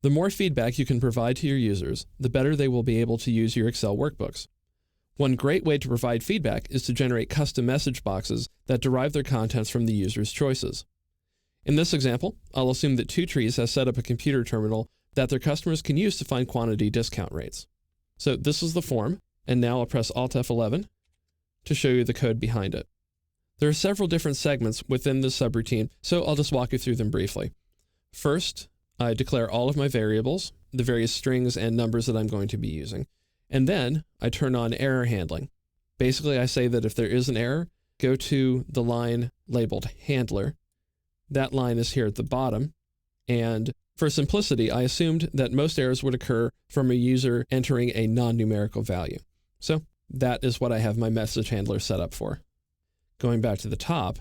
The more feedback you can provide to your users, the better they will be able to use your Excel workbooks. One great way to provide feedback is to generate custom message boxes that derive their contents from the user's choices. In this example, I'll assume that Two Trees has set up a computer terminal that their customers can use to find quantity discount rates. So this is the form, and now I'll press Alt F11 to show you the code behind it. There are several different segments within this subroutine, so I'll just walk you through them briefly. First, I declare all of my variables, the various strings and numbers that I'm going to be using. And then I turn on error handling. Basically, I say that if there is an error, go to the line labeled handler. That line is here at the bottom. And for simplicity, I assumed that most errors would occur from a user entering a non-numerical value. So that is what I have my message handler set up for. Going back to the top,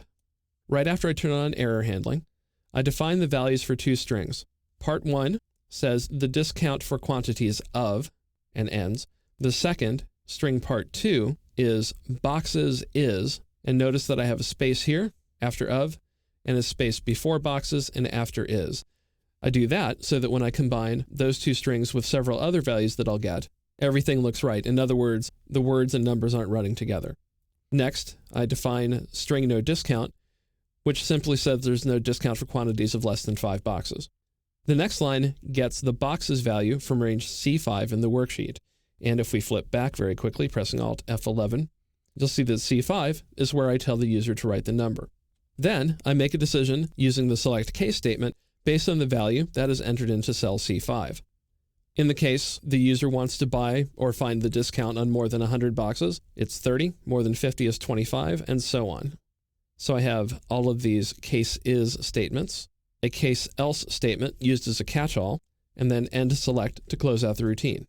right after I turn on error handling, I define the values for two strings. Part 1 says the discount for quantities of and ends. The second, string part 2, is boxes is, and notice that I have a space here after of, and a space before boxes and after is. I do that so that when I combine those two strings with several other values that I'll get, everything looks right. In other words, the words and numbers aren't running together. Next, I define string no discount, which simply says there's no discount for quantities of less than 5 boxes. The next line gets the boxes value from range C5 in the worksheet. And if we flip back very quickly, pressing Alt F11, you'll see that C5 is where I tell the user to write the number. Then I make a decision using the select case statement based on the value that is entered into cell C5. In the case the user wants to buy or find the discount on more than 100 boxes, it's 30, more than 50 is 25, and so on. So I have all of these case is statements, a case else statement used as a catch-all, and then end select to close out the routine.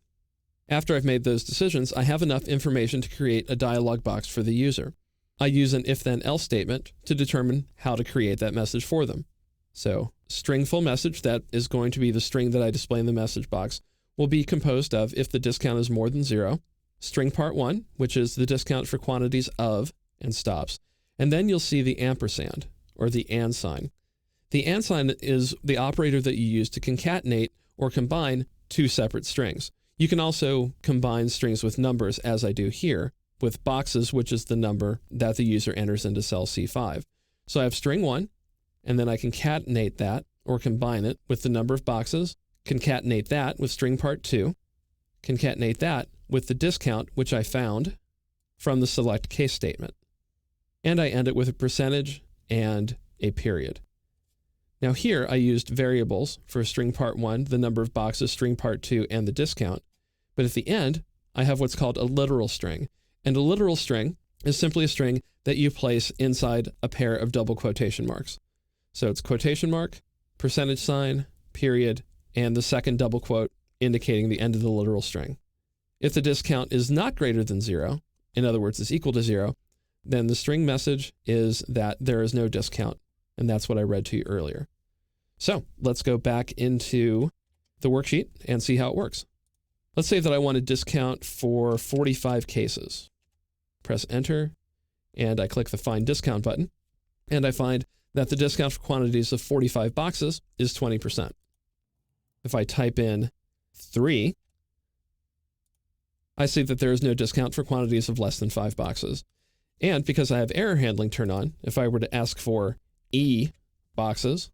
After I've made those decisions, I have enough information to create a dialog box for the user. I use an if-then-else statement to determine how to create that message for them. So, string full message, that is going to be the string that I display in the message box, will be composed of if the discount is more than 0, string part 1, which is the discount for quantities of, and stops. And then you'll see the ampersand, or the and sign. The and sign is the operator that you use to concatenate or combine two separate strings. You can also combine strings with numbers, as I do here, with boxes, which is the number that the user enters into cell C5. So I have string 1, and then I concatenate that, or combine it, with the number of boxes, concatenate that with string part 2, concatenate that with the discount, which I found from the select case statement. And I end it with a percentage and a period. Now here I used variables for string part 1, the number of boxes, string part 2, and the discount. But at the end, I have what's called a literal string. And a literal string is simply a string that you place inside a pair of double quotation marks. So it's quotation mark, percentage sign, period, and the second double quote indicating the end of the literal string. If the discount is not greater than 0, in other words, is equal to 0, then the string message is that there is no discount. And that's what I read to you earlier. So let's go back into the worksheet and see how it works. Let's say that I want a discount for 45 cases. Press enter, and I click the find discount button, and I find that the discount for quantities of 45 boxes is 20%. If I type in 3, I see that there is no discount for quantities of less than 5 boxes. And because I have error handling turned on, if I were to ask for E boxes,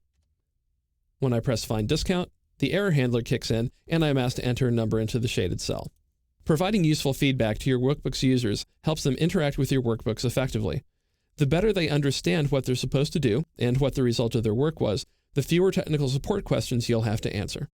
when I press find discount, the error handler kicks in and I'm asked to enter a number into the shaded cell. Providing useful feedback to your workbook's users helps them interact with your workbooks effectively. The better they understand what they're supposed to do and what the result of their work was, the fewer technical support questions you'll have to answer.